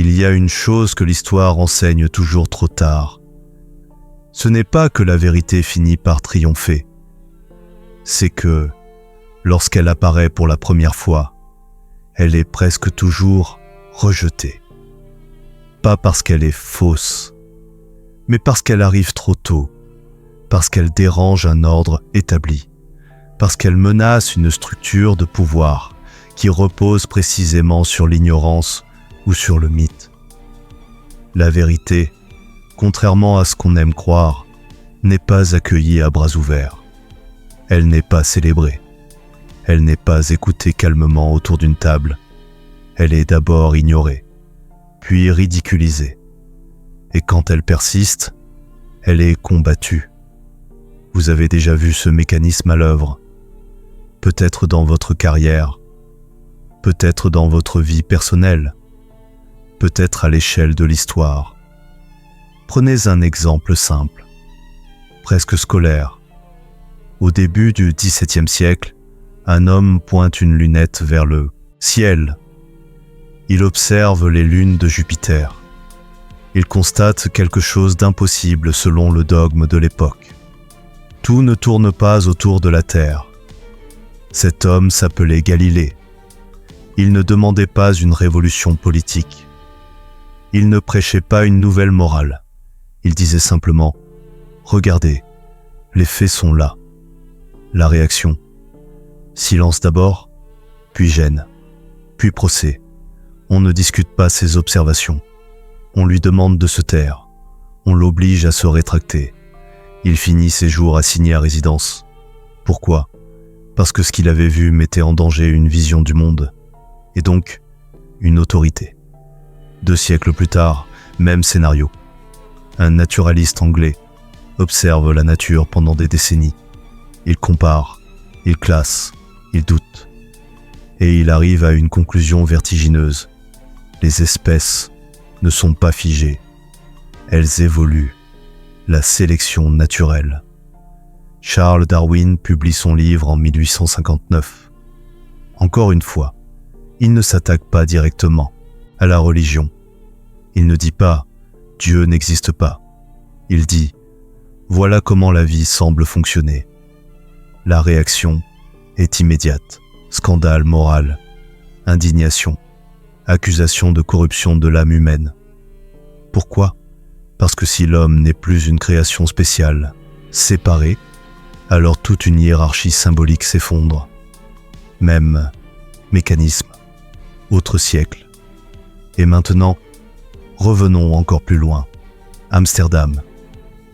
Il y a une chose que l'histoire enseigne toujours trop tard. Ce n'est pas que la vérité finit par triompher. C'est que, lorsqu'elle apparaît pour la première fois, elle est presque toujours rejetée. Pas parce qu'elle est fausse, mais parce qu'elle arrive trop tôt, parce qu'elle dérange un ordre établi, parce qu'elle menace une structure de pouvoir qui repose précisément sur l'ignorance ou sur le mythe. La vérité, contrairement à ce qu'on aime croire, n'est pas accueillie à bras ouverts. Elle n'est pas célébrée. Elle n'est pas écoutée calmement autour d'une table. Elle est d'abord ignorée, puis ridiculisée. Et quand elle persiste, elle est combattue. Vous avez déjà vu ce mécanisme à l'œuvre, peut-être dans votre carrière, peut-être dans votre vie personnelle, peut-être à l'échelle de l'histoire. Prenez un exemple simple, presque scolaire. Au début du XVIIe siècle, un homme pointe une lunette vers le ciel. Il observe les lunes de Jupiter. Il constate quelque chose d'impossible selon le dogme de l'époque. Tout ne tourne pas autour de la Terre. Cet homme s'appelait Galilée. Il ne demandait pas une révolution politique. Il ne prêchait pas une nouvelle morale. Il disait simplement « Regardez, les faits sont là. » La réaction. Silence d'abord, puis gêne, puis procès. On ne discute pas ses observations. On lui demande de se taire. On l'oblige à se rétracter. Il finit ses jours assigné à résidence. Pourquoi ? Parce que ce qu'il avait vu mettait en danger une vision du monde, et donc une autorité. 2 siècles plus tard, même scénario. Un naturaliste anglais observe la nature pendant des décennies. Il compare, il classe, il doute. Et il arrive à une conclusion vertigineuse. Les espèces ne sont pas figées. Elles évoluent. La sélection naturelle. Charles Darwin publie son livre en 1859. Encore une fois, il ne s'attaque pas directement à la religion. Il ne dit pas « Dieu n'existe pas ». Il dit « Voilà comment la vie semble fonctionner ». La réaction est immédiate. Scandale moral, indignation, accusation de corruption de l'âme humaine. Pourquoi ? Parce que si l'homme n'est plus une création spéciale, séparée, alors toute une hiérarchie symbolique s'effondre. Même mécanisme, autre siècle. Et maintenant, revenons encore plus loin. Amsterdam,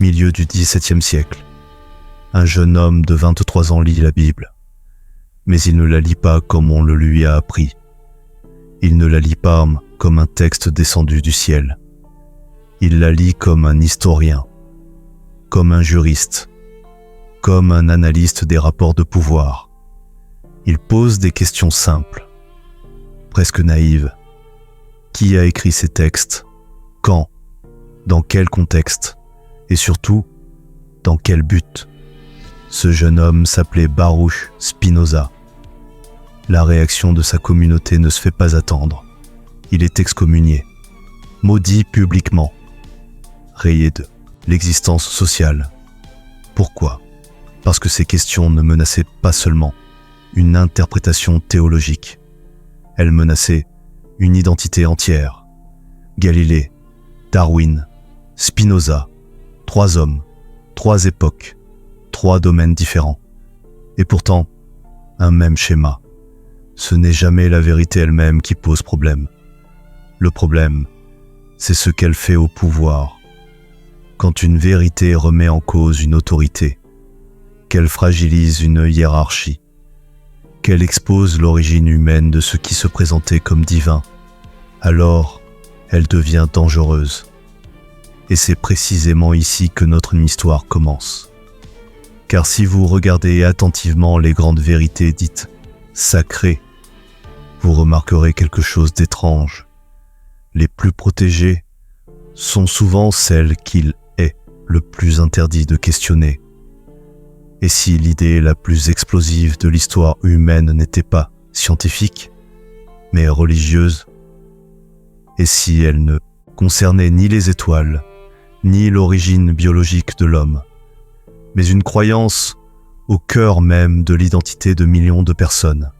milieu du XVIIe siècle. Un jeune homme de 23 ans lit la Bible. Mais il ne la lit pas comme on le lui a appris. Il ne la lit pas comme un texte descendu du ciel. Il la lit comme un historien, comme un juriste, comme un analyste des rapports de pouvoir. Il pose des questions simples, presque naïves. Qui a écrit ces textes ? Quand ? Dans quel contexte ? Et surtout, dans quel but ? Ce jeune homme s'appelait Baruch Spinoza. La réaction de sa communauté ne se fait pas attendre. Il est excommunié, maudit publiquement, rayé de l'existence sociale. Pourquoi ? Parce que ces questions ne menaçaient pas seulement une interprétation théologique. Elles menaçaient une identité entière. Galilée, Darwin, Spinoza, 3 hommes, 3 époques, 3 domaines différents. Et pourtant, un même schéma. Ce n'est jamais la vérité elle-même qui pose problème. Le problème, c'est ce qu'elle fait au pouvoir. Quand une vérité remet en cause une autorité, qu'elle fragilise une hiérarchie, qu'elle expose l'origine humaine de ce qui se présentait comme divin, alors elle devient dangereuse. Et c'est précisément ici que notre histoire commence. Car si vous regardez attentivement les grandes vérités dites sacrées, vous remarquerez quelque chose d'étrange. Les plus protégées sont souvent celles qu'il est le plus interdit de questionner. Et si l'idée la plus explosive de l'histoire humaine n'était pas scientifique, mais religieuse, et si elle ne concernait ni les étoiles, ni l'origine biologique de l'homme, mais une croyance au cœur même de l'identité de millions de personnes.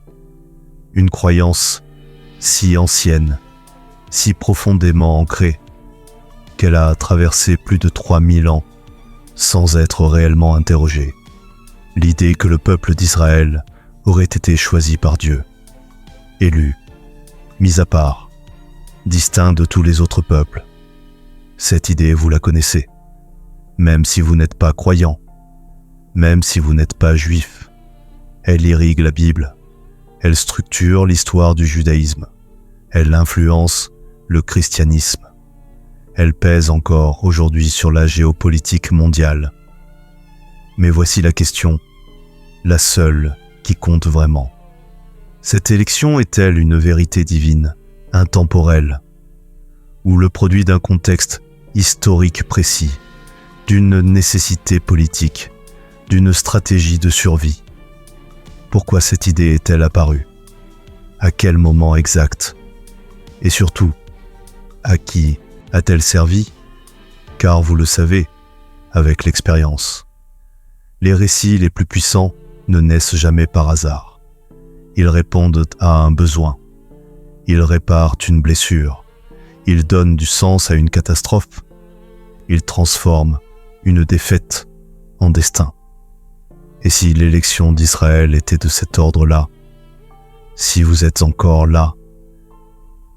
Une croyance si ancienne, si profondément ancrée, qu'elle a traversé plus de 3000 ans sans être réellement interrogée. L'idée que le peuple d'Israël aurait été choisi par Dieu, élu, mis à part, distinct de tous les autres peuples. Cette idée, vous la connaissez, même si vous n'êtes pas croyant, même si vous n'êtes pas juif. Elle irrigue la Bible, elle structure l'histoire du judaïsme, elle influence le christianisme. Elle pèse encore aujourd'hui sur la géopolitique mondiale. Mais voici la question, la seule qui compte vraiment. Cette élection est-elle une vérité divine, intemporelle, ou le produit d'un contexte historique précis, d'une nécessité politique, d'une stratégie de survie? Pourquoi cette idée est-elle apparue? À quel moment exact? Et surtout, à qui a-t-elle servi? Car vous le savez, avec l'expérience, les récits les plus puissants ne naissent jamais par hasard. Ils répondent à un besoin, ils réparent une blessure, ils donnent du sens à une catastrophe, ils transforment une défaite en destin. Et si l'élection d'Israël était de cet ordre-là, si vous êtes encore là,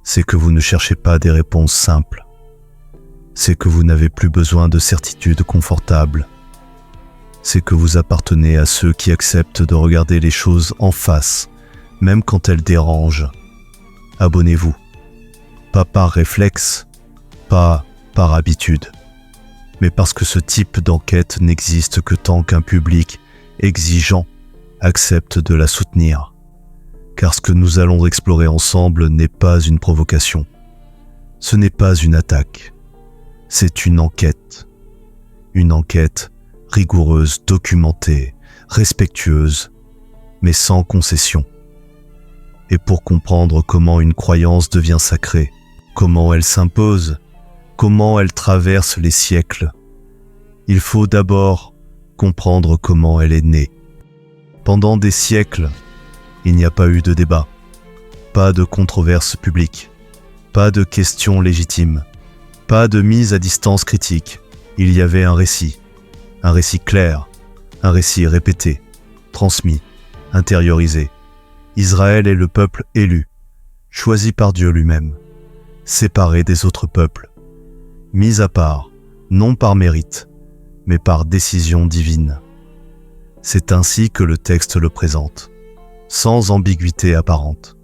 c'est que vous ne cherchez pas des réponses simples. C'est que vous n'avez plus besoin de certitudes confortables. C'est que vous appartenez à ceux qui acceptent de regarder les choses en face, même quand elles dérangent. Abonnez-vous. Pas par réflexe, pas par habitude, mais parce que ce type d'enquête n'existe que tant qu'un public exigeant accepte de la soutenir. Car ce que nous allons explorer ensemble n'est pas une provocation. Ce n'est pas une attaque. C'est une enquête rigoureuse, documentée, respectueuse, mais sans concession. Et pour comprendre comment une croyance devient sacrée, comment elle s'impose, comment elle traverse les siècles, il faut d'abord comprendre comment elle est née. Pendant des siècles, il n'y a pas eu de débat, pas de controverse publique, pas de questions légitimes, pas de mise à distance critique. Il y avait un récit clair, un récit répété, transmis, intériorisé. Israël est le peuple élu, choisi par Dieu lui-même, séparé des autres peuples, mis à part, non par mérite, mais par décision divine. C'est ainsi que le texte le présente, sans ambiguïté apparente.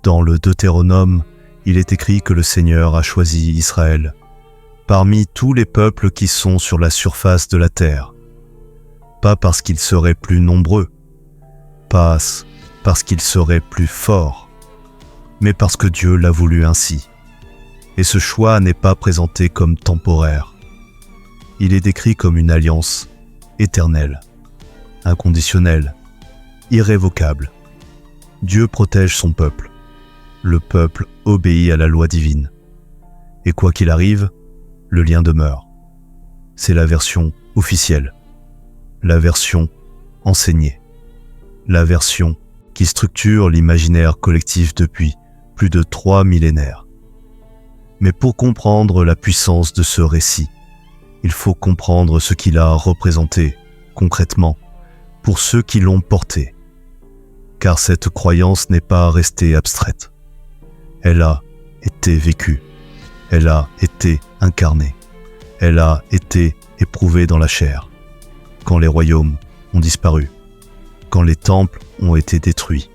Dans le Deutéronome, il est écrit que le Seigneur a choisi Israël parmi tous les peuples qui sont sur la surface de la terre, pas parce qu'ils seraient plus nombreux, pas parce qu'ils seraient plus forts, mais parce que Dieu l'a voulu ainsi. Et ce choix n'est pas présenté comme temporaire. Il est décrit comme une alliance éternelle, inconditionnelle, irrévocable. Dieu protège son peuple. Le peuple obéit à la loi divine. Et quoi qu'il arrive, le lien demeure. C'est la version officielle, la version enseignée, la version qui structure l'imaginaire collectif depuis plus de 3 millénaires. Mais pour comprendre la puissance de ce récit, il faut comprendre ce qu'il a représenté concrètement pour ceux qui l'ont porté. Car cette croyance n'est pas restée abstraite. Elle a été vécue, elle a été incarnée, elle a été éprouvée dans la chair, quand les royaumes ont disparu, quand les temples ont été détruits,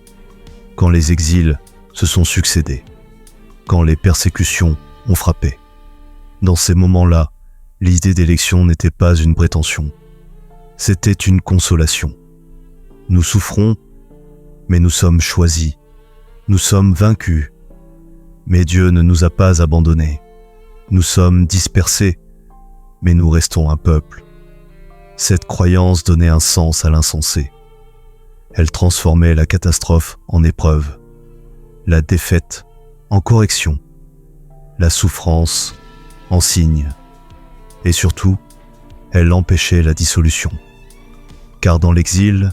quand les exils se sont succédés, quand les persécutions ont frappé. Dans ces moments-là, l'idée d'élection n'était pas une prétention, c'était une consolation. Nous souffrons, mais nous sommes choisis, nous sommes vaincus, mais Dieu ne nous a pas abandonnés. Nous sommes dispersés, mais nous restons un peuple. Cette croyance donnait un sens à l'insensé. Elle transformait la catastrophe en épreuve, la défaite en correction, la souffrance en signe. Et surtout, elle empêchait la dissolution. Car dans l'exil,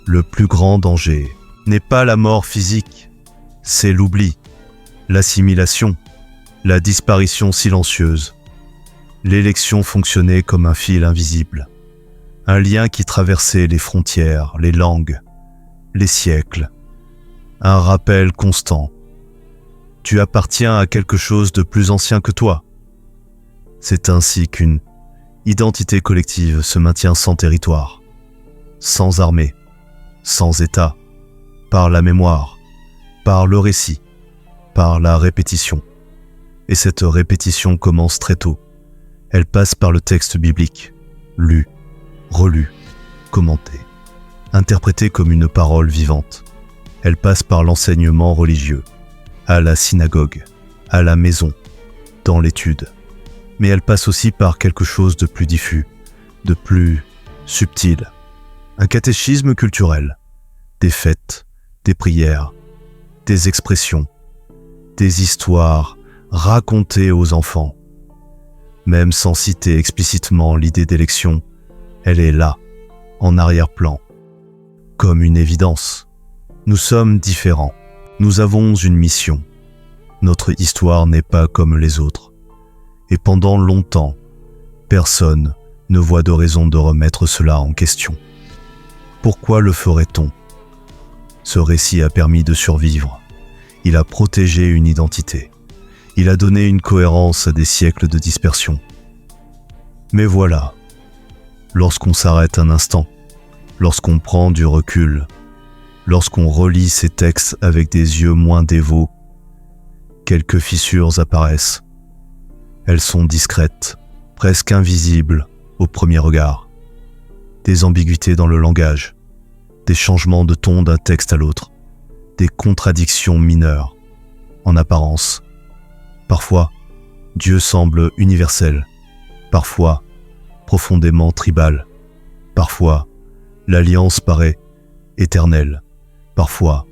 le plus grand danger n'est pas la mort physique, c'est l'oubli, l'assimilation, la disparition silencieuse. L'élection fonctionnait comme un fil invisible, un lien qui traversait les frontières, les langues, les siècles. Un rappel constant. Tu appartiens à quelque chose de plus ancien que toi. C'est ainsi qu'une identité collective se maintient sans territoire, sans armée, sans État, par la mémoire, par le récit, par la répétition. Et cette répétition commence très tôt. Elle passe par le texte biblique, lu, relu, commenté, interprété comme une parole vivante. Elle passe par l'enseignement religieux, à la synagogue, à la maison, dans l'étude. Mais elle passe aussi par quelque chose de plus diffus, de plus subtil. Un catéchisme culturel, des fêtes, des prières, des expressions, des histoires racontées aux enfants. Même sans citer explicitement l'idée d'élection, elle est là, en arrière-plan, comme une évidence. Nous sommes différents, nous avons une mission. Notre histoire n'est pas comme les autres. Et pendant longtemps, personne ne voit de raison de remettre cela en question. Pourquoi le ferait-on ? Ce récit a permis de survivre. Il a protégé une identité. Il a donné une cohérence à des siècles de dispersion. Mais voilà, lorsqu'on s'arrête un instant, lorsqu'on prend du recul, lorsqu'on relit ces textes avec des yeux moins dévots, quelques fissures apparaissent. Elles sont discrètes, presque invisibles au premier regard. Des ambiguïtés dans le langage, des changements de ton d'un texte à l'autre, des contradictions mineures, en apparence. Parfois, Dieu semble universel, parfois profondément tribal, parfois l'alliance paraît éternelle, parfois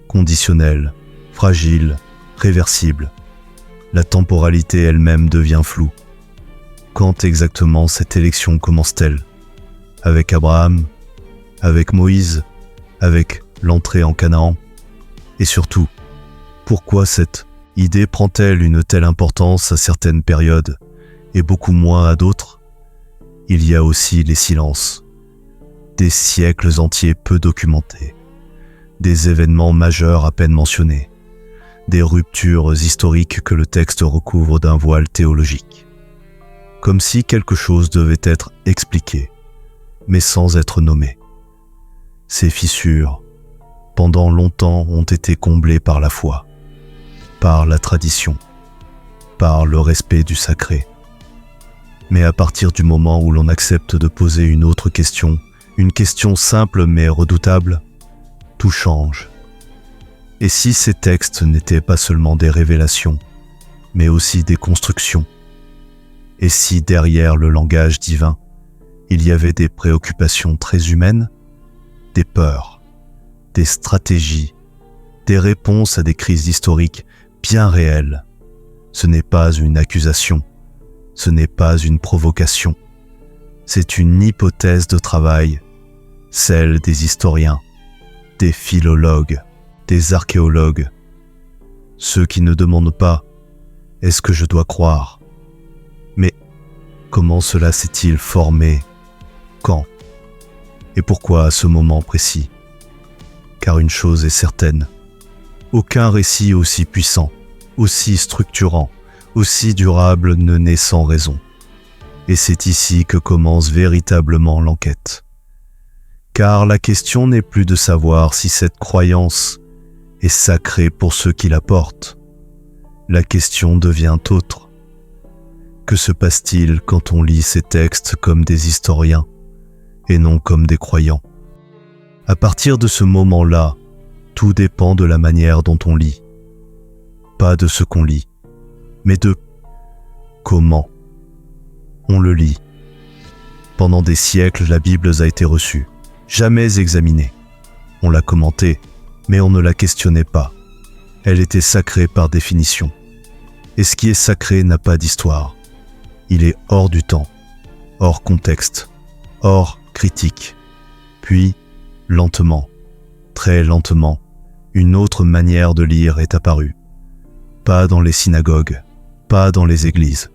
conditionnelle, fragile, réversible. La temporalité elle-même devient floue. Quand exactement cette élection commence-t-elle ? Avec Abraham ? Avec Moïse ? Avec l'entrée en Canaan ? Et surtout, pourquoi cette idée prend-elle une telle importance à certaines périodes et beaucoup moins à d'autres ? Il y a aussi les silences, des siècles entiers peu documentés, des événements majeurs à peine mentionnés, des ruptures historiques que le texte recouvre d'un voile théologique. Comme si quelque chose devait être expliqué, mais sans être nommé. Ces fissures, pendant longtemps, ont été comblées par la foi, par la tradition, par le respect du sacré. Mais à partir du moment où l'on accepte de poser une autre question, une question simple mais redoutable, tout change. Et si ces textes n'étaient pas seulement des révélations, mais aussi des constructions? Et si derrière le langage divin, il y avait des préoccupations très humaines, des peurs, des stratégies, des réponses à des crises historiques bien réelles? Ce n'est pas une accusation, ce n'est pas une provocation, c'est une hypothèse de travail, celle des historiens, des philologues, des archéologues, ceux qui ne demandent pas « est-ce que je dois croire ?» mais comment cela s'est-il formé, quand et pourquoi à ce moment précis? Car une chose est certaine, aucun récit aussi puissant, aussi structurant, aussi durable ne naît sans raison. Et c'est ici que commence véritablement l'enquête. Car la question n'est plus de savoir si cette croyance est sacrée pour ceux qui la portent. La question devient autre. Que se passe-t-il quand on lit ces textes comme des historiens et non comme des croyants? À partir de ce moment-là, tout dépend de la manière dont on lit. Pas de ce qu'on lit, mais de comment on le lit. Pendant des siècles, la Bible a été reçue, jamais examinée. On l'a commentée, mais on ne la questionnait pas. Elle était sacrée par définition. Et ce qui est sacré n'a pas d'histoire. Il est hors du temps, hors contexte, hors critique. Puis, lentement, très lentement, une autre manière de lire est apparue. Pas dans les synagogues, pas dans les églises,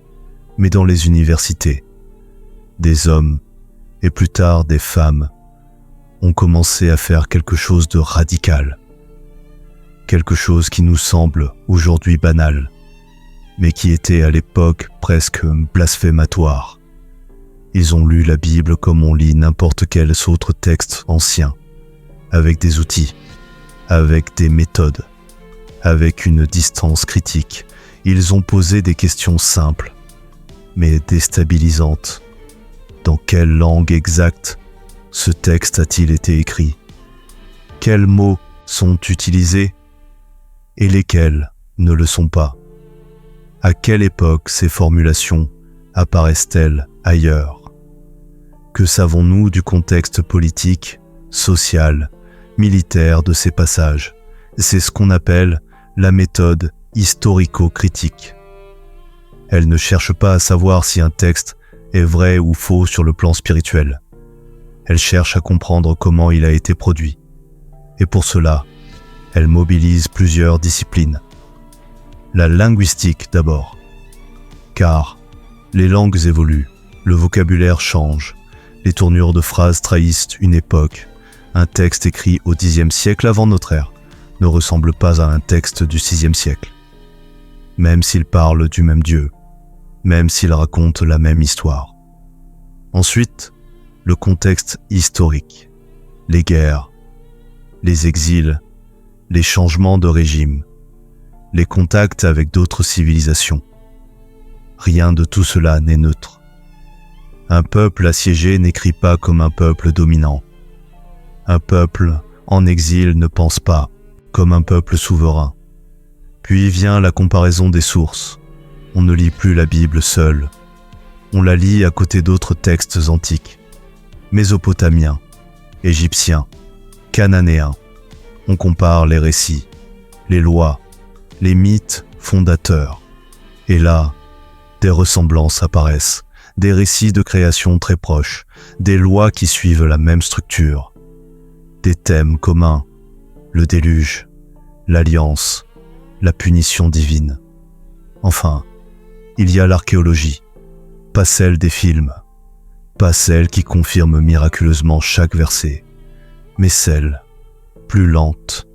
mais dans les universités. Des hommes, et plus tard des femmes, ont commencé à faire quelque chose de radical. Quelque chose qui nous semble aujourd'hui banal, mais qui était à l'époque presque blasphématoire. Ils ont lu la Bible comme on lit n'importe quel autre texte ancien, avec des outils, avec des méthodes, avec une distance critique. Ils ont posé des questions simples, mais déstabilisantes. Dans quelle langue exacte ce texte a-t-il été écrit? Quels mots sont utilisés et lesquels ne le sont pas? À quelle époque ces formulations apparaissent-elles ailleurs? Que savons-nous du contexte politique, social, militaire de ces passages? C'est ce qu'on appelle la méthode historico-critique. Elle ne cherche pas à savoir si un texte est vrai ou faux sur le plan spirituel. Elle cherche à comprendre comment il a été produit. Et pour cela, elle mobilise plusieurs disciplines. La linguistique d'abord, car les langues évoluent, le vocabulaire change, les tournures de phrases trahissent une époque. Un texte écrit au Xe siècle avant notre ère ne ressemble pas à un texte du VIe siècle. Même s'il parle du même Dieu, même s'il raconte la même histoire. Ensuite, le contexte historique, les guerres, les exils, les changements de régime, les contacts avec d'autres civilisations. Rien de tout cela n'est neutre. Un peuple assiégé n'écrit pas comme un peuple dominant. Un peuple en exil ne pense pas comme un peuple souverain. Puis vient la comparaison des sources. On ne lit plus la Bible seule. On la lit à côté d'autres textes antiques, mésopotamiens, égyptiens, cananéens. On compare les récits, les lois, les mythes fondateurs. Et là, des ressemblances apparaissent, des récits de création très proches, des lois qui suivent la même structure, des thèmes communs, le déluge, l'alliance, la punition divine. Enfin, il y a l'archéologie, pas celle des films, pas celle qui confirme miraculeusement chaque verset, mais celle, plus lente,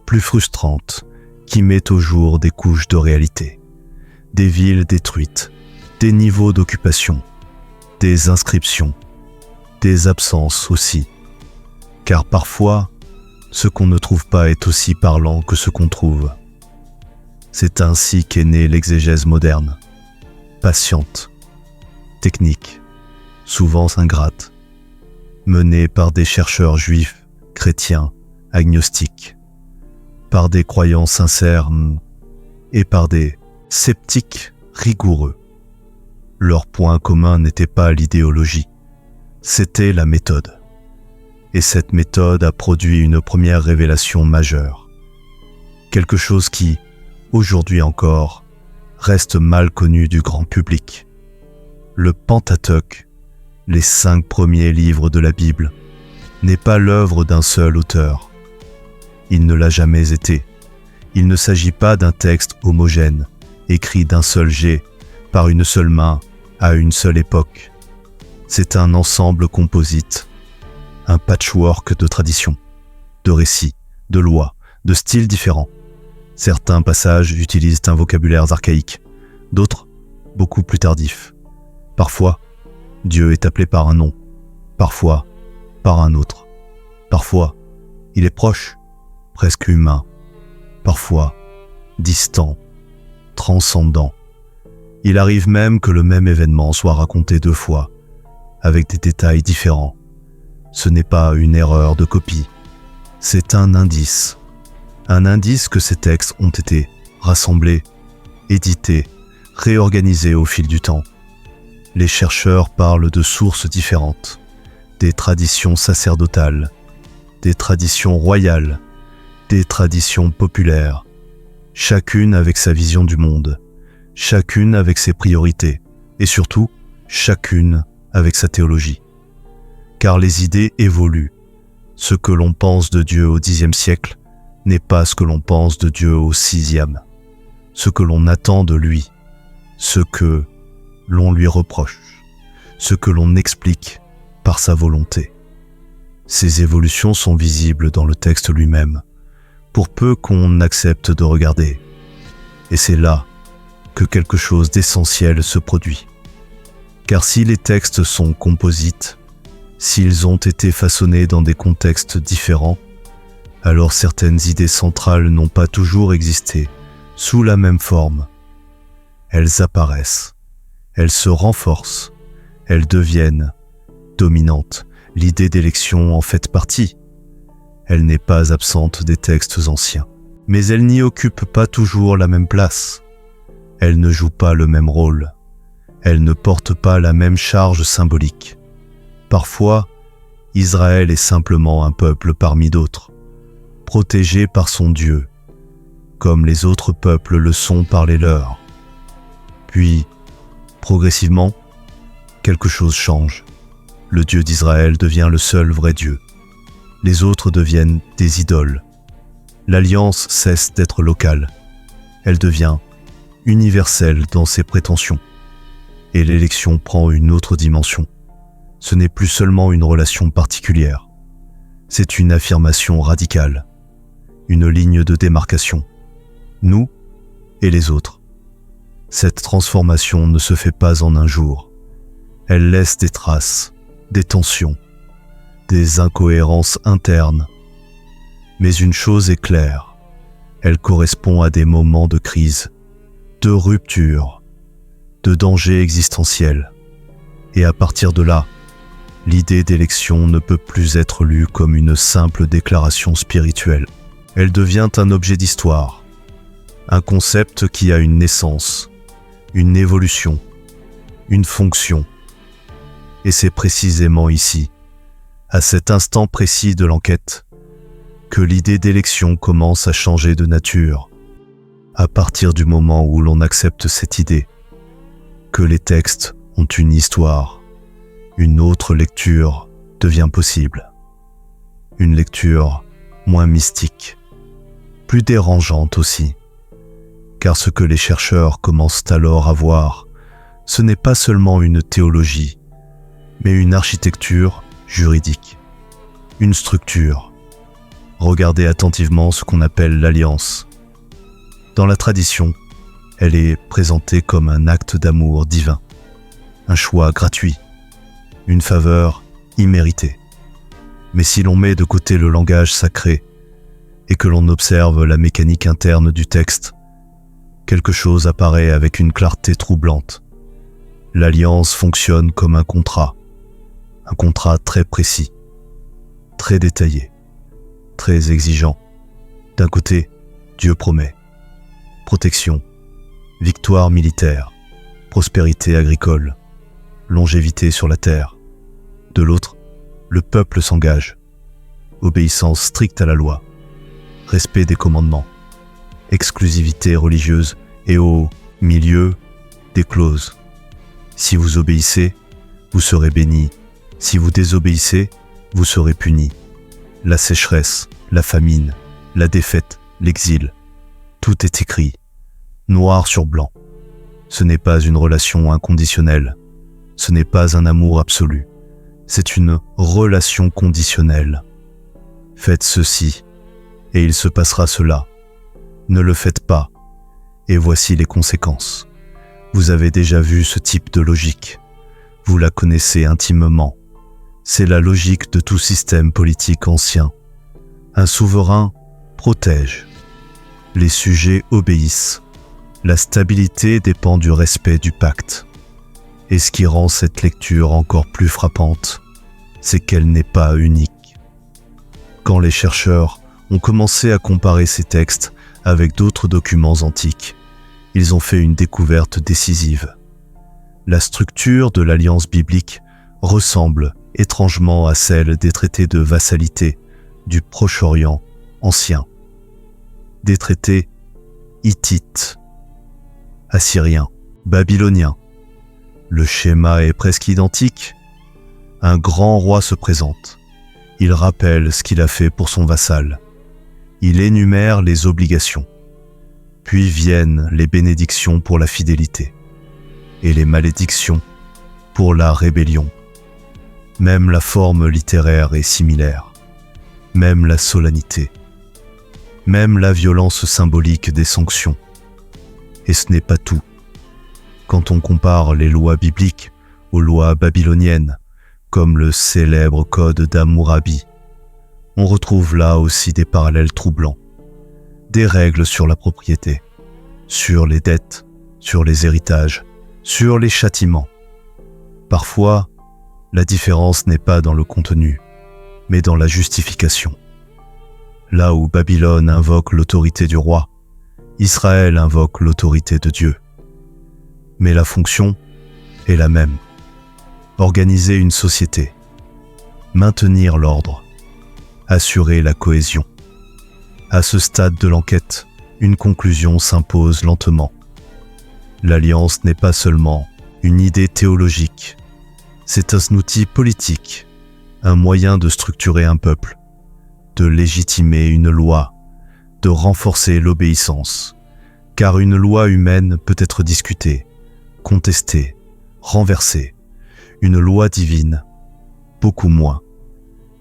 plus frustrante, qui met au jour des couches de réalité, des villes détruites, des niveaux d'occupation, des inscriptions, des absences aussi. Car parfois, ce qu'on ne trouve pas est aussi parlant que ce qu'on trouve. C'est ainsi qu'est née l'exégèse moderne, patiente, technique, souvent ingrate, menée par des chercheurs juifs, chrétiens, agnostiques, par des croyants sincères et par des sceptiques rigoureux. Leur point commun n'était pas l'idéologie, c'était la méthode. Et cette méthode a produit une première révélation majeure. Quelque chose qui, aujourd'hui encore, reste mal connu du grand public. Le Pentateuque, les 5 premiers livres de la Bible, n'est pas l'œuvre d'un seul auteur. Il ne l'a jamais été. Il ne s'agit pas d'un texte homogène, écrit d'un seul jet, par une seule main, à une seule époque. C'est un ensemble composite, un patchwork de traditions, de récits, de lois, de styles différents. Certains passages utilisent un vocabulaire archaïque, d'autres beaucoup plus tardif. Parfois, Dieu est appelé par un nom, parfois par un autre. Parfois, il est proche, presque humain, parfois distant, transcendant. Il arrive même que le même événement soit raconté 2 fois, avec des détails différents. Ce n'est pas une erreur de copie, c'est un indice que ces textes ont été rassemblés, édités, réorganisés au fil du temps. Les chercheurs parlent de sources différentes, des traditions sacerdotales, des traditions royales, des traditions populaires, chacune avec sa vision du monde, chacune avec ses priorités, et surtout, chacune avec sa théologie. Car les idées évoluent. Ce que l'on pense de Dieu au Xe siècle n'est pas ce que l'on pense de Dieu au VIe. Ce que l'on attend de lui, ce que l'on lui reproche, ce que l'on explique par sa volonté. Ces évolutions sont visibles dans le texte lui-même, pour peu qu'on accepte de regarder. Et c'est là que quelque chose d'essentiel se produit. Car si les textes sont composites, s'ils ont été façonnés dans des contextes différents, alors certaines idées centrales n'ont pas toujours existé sous la même forme. Elles apparaissent, elles se renforcent, elles deviennent dominantes. L'idée d'élection en fait partie. Elle n'est pas absente des textes anciens, mais elle n'y occupe pas toujours la même place. Elle ne joue pas le même rôle. Elle ne porte pas la même charge symbolique. Parfois, Israël est simplement un peuple parmi d'autres, protégé par son Dieu, comme les autres peuples le sont par les leurs. Puis, progressivement, quelque chose change. Le Dieu d'Israël devient le seul vrai Dieu. Les autres deviennent des idoles. L'alliance cesse d'être locale. Elle devient universelle dans ses prétentions. Et l'élection prend une autre dimension. Ce n'est plus seulement une relation particulière. C'est une affirmation radicale. Une ligne de démarcation. Nous et les autres. Cette transformation ne se fait pas en un jour. Elle laisse des traces, des tensions, des incohérences internes. Mais une chose est claire, elle correspond à des moments de crise, de rupture, de danger existentiel. Et à partir de là, l'idée d'élection ne peut plus être lue comme une simple déclaration spirituelle. Elle devient un objet d'histoire, un concept qui a une naissance, une évolution, une fonction. Et c'est précisément ici, à cet instant précis de l'enquête, que l'idée d'élection commence à changer de nature. À partir du moment où l'on accepte cette idée, que les textes ont une histoire, une autre lecture devient possible. Une lecture moins mystique, plus dérangeante aussi. Car ce que les chercheurs commencent alors à voir, ce n'est pas seulement une théologie, mais une architecture juridique, une structure. Regardez attentivement ce qu'on appelle l'alliance. Dans la tradition, elle est présentée comme un acte d'amour divin, un choix gratuit, une faveur imméritée. Mais si l'on met de côté le langage sacré et que l'on observe la mécanique interne du texte, quelque chose apparaît avec une clarté troublante. L'alliance fonctionne comme un contrat très précis, très détaillé, très exigeant. D'un côté, Dieu promet protection, victoire militaire, prospérité agricole, longévité sur la terre. De l'autre, le peuple s'engage, obéissance stricte à la loi, respect des commandements, exclusivité religieuse et au milieu, des clauses. Si vous obéissez, vous serez bénis. Si vous désobéissez, vous serez punis. La sécheresse, la famine, la défaite, l'exil, tout est écrit, noir sur blanc. Ce n'est pas une relation inconditionnelle, ce n'est pas un amour absolu, c'est une relation conditionnelle. Faites ceci, et il se passera cela. Ne le faites pas, et voici les conséquences. Vous avez déjà vu ce type de logique, vous la connaissez intimement. C'est la logique de tout système politique ancien. Un souverain protège. Les sujets obéissent. La stabilité dépend du respect du pacte. Et ce qui rend cette lecture encore plus frappante, c'est qu'elle n'est pas unique. Quand les chercheurs ont commencé à comparer ces textes avec d'autres documents antiques, ils ont fait une découverte décisive. La structure de l'alliance biblique ressemble étrangement à celle des traités de vassalité du Proche-Orient ancien, des traités hittites. assyrien, babylonien. Le schéma est presque identique. Un grand roi se présente. Il rappelle ce qu'il a fait pour son vassal. Il énumère les obligations. Puis viennent les bénédictions pour la fidélité et les malédictions pour la rébellion. Même la forme littéraire est similaire, même la solennité, même la violence symbolique des sanctions. Et ce n'est pas tout. Quand on compare les lois bibliques aux lois babyloniennes, comme le célèbre code d'Hammurabi, on retrouve là aussi des parallèles troublants. Des règles sur la propriété, sur les dettes, sur les héritages, sur les châtiments. Parfois, la différence n'est pas dans le contenu, mais dans la justification. Là où Babylone invoque l'autorité du roi, Israël invoque l'autorité de Dieu. Mais la fonction est la même. Organiser une société, maintenir l'ordre, assurer la cohésion. À ce stade de l'enquête, une conclusion s'impose lentement. L'alliance n'est pas seulement une idée théologique, c'est un outil politique, un moyen de structurer un peuple, de légitimer une loi, de renforcer l'obéissance, car une loi humaine peut être discutée, contestée, renversée. Une loi divine, beaucoup moins.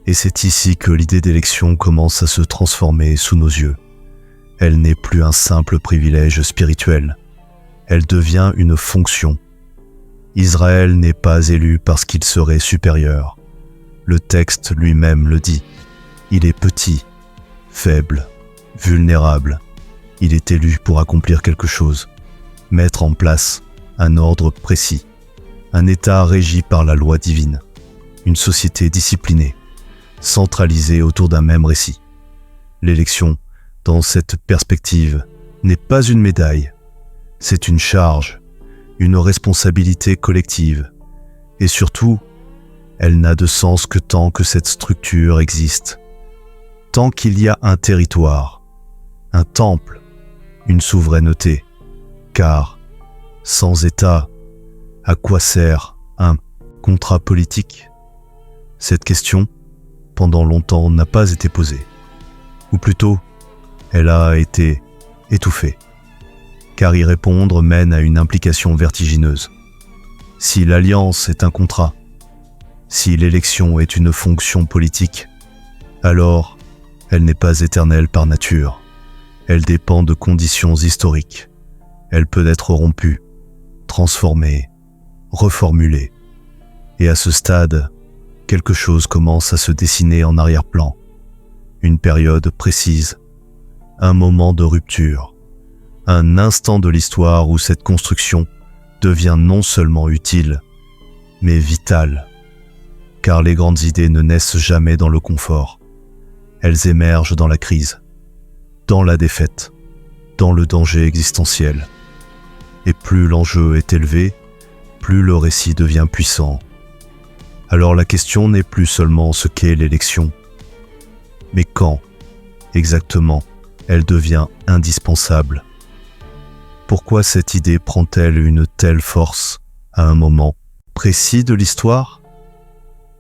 Et c'est ici que l'idée d'élection commence à se transformer sous nos yeux. Elle n'est plus un simple privilège spirituel. Elle devient une fonction. Israël n'est pas élu parce qu'il serait supérieur. Le texte lui-même le dit. Il est petit, faible, vulnérable. Il est élu pour accomplir quelque chose, mettre en place un ordre précis, un État régi par la loi divine, une société disciplinée, centralisée autour d'un même récit. L'élection, dans cette perspective, n'est pas une médaille, c'est une charge, une responsabilité collective, et surtout, elle n'a de sens que tant que cette structure existe, tant qu'il y a un territoire, un temple, une souveraineté, car, sans État, à quoi sert un contrat politique ? Cette question, pendant longtemps, n'a pas été posée, ou plutôt, elle a été étouffée, car y répondre mène à une implication vertigineuse. Si l'alliance est un contrat, si l'élection est une fonction politique, alors elle n'est pas éternelle par nature. Elle dépend de conditions historiques. Elle peut être rompue, transformée, reformulée. Et à ce stade, quelque chose commence à se dessiner en arrière-plan. Une période précise, un moment de rupture, un instant de l'histoire où cette construction devient non seulement utile, mais vitale. Car les grandes idées ne naissent jamais dans le confort. Elles émergent dans la crise, dans la défaite, dans le danger existentiel. Et plus l'enjeu est élevé, plus le récit devient puissant. Alors la question n'est plus seulement ce qu'est l'élection, mais quand, exactement, elle devient indispensable. Pourquoi cette idée prend-elle une telle force à un moment précis de l'histoire ?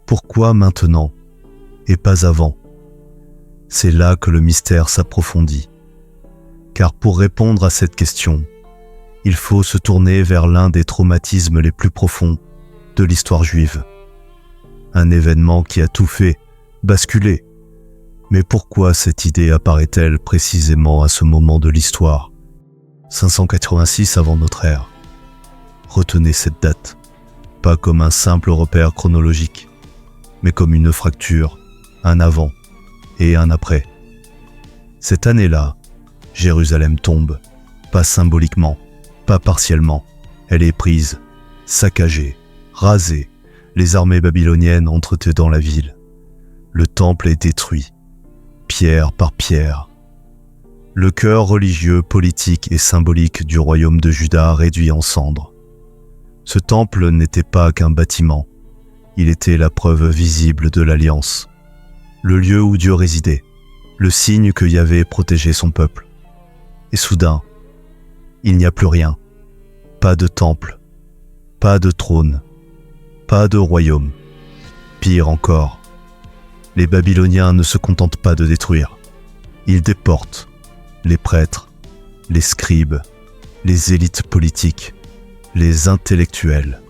Pourquoi maintenant et pas avant ? C'est là que le mystère s'approfondit. Car pour répondre à cette question, il faut se tourner vers l'un des traumatismes les plus profonds de l'histoire juive. Un événement qui a tout fait basculer. Mais pourquoi cette idée apparaît-elle précisément à ce moment de l'histoire ? 586 avant notre ère. Retenez cette date, pas comme un simple repère chronologique, mais comme une fracture, un avant et un après. Cette année-là, Jérusalem tombe, pas symboliquement, pas partiellement. Elle est prise, saccagée, rasée. Les armées babyloniennes entrent dans la ville. Le temple est détruit, pierre par pierre. Le cœur religieux, politique et symbolique du royaume de Juda réduit en cendres. Ce temple n'était pas qu'un bâtiment. Il était la preuve visible de l'alliance. Le lieu où Dieu résidait, le signe que Yahvé protégeait son peuple. Et soudain, il n'y a plus rien. Pas de temple, pas de trône, pas de royaume. Pire encore, les Babyloniens ne se contentent pas de détruire. Ils déportent les prêtres, les scribes, les élites politiques, les intellectuels.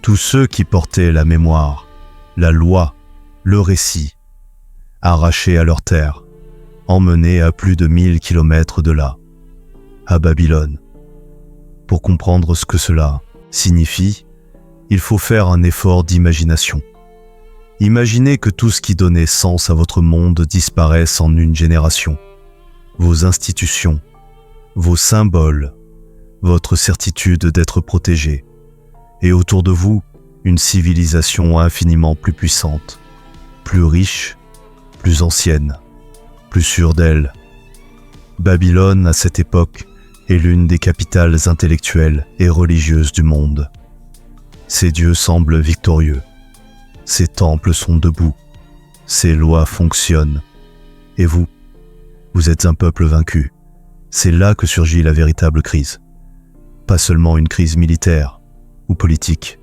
Tous ceux qui portaient la mémoire, la loi, le récit, arrachés à leur terre, emmenés à plus de 1000 kilomètres de là, à Babylone. Pour comprendre ce que cela signifie, il faut faire un effort d'imagination. Imaginez que tout ce qui donnait sens à votre monde disparaisse en une génération. Vos institutions, vos symboles, votre certitude d'être protégé, et autour de vous, une civilisation infiniment plus puissante, plus riche, plus ancienne, plus sûre d'elle. Babylone, à cette époque, est l'une des capitales intellectuelles et religieuses du monde. Ses dieux semblent victorieux, ses temples sont debout, ses lois fonctionnent. Et vous êtes un peuple vaincu. C'est là que surgit la véritable crise. Pas seulement une crise militaire ou politique,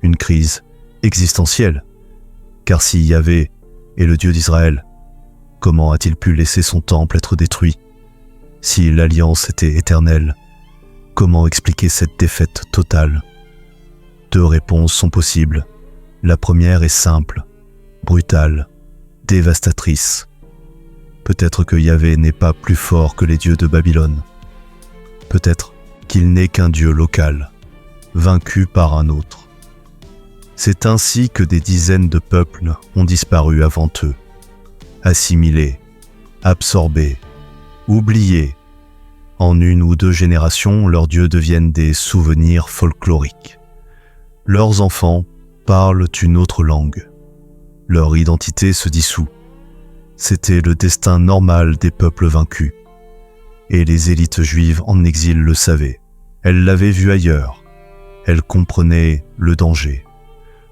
une crise existentielle. Car si Yahvé est le Dieu d'Israël, comment a-t-il pu laisser son temple être détruit? Si l'alliance était éternelle, comment expliquer cette défaite totale? Deux réponses sont possibles. La première est simple, brutale, dévastatrice. Peut-être que Yahvé n'est pas plus fort que les dieux de Babylone. Peut-être qu'il n'est qu'un dieu local, vaincu par un autre. C'est ainsi que des dizaines de peuples ont disparu avant eux, assimilés, absorbés, oubliés. En une ou deux générations, leurs dieux deviennent des souvenirs folkloriques. Leurs enfants parlent une autre langue. Leur identité se dissout. C'était le destin normal des peuples vaincus. Et les élites juives en exil le savaient. Elles l'avaient vu ailleurs. Elles comprenaient le danger.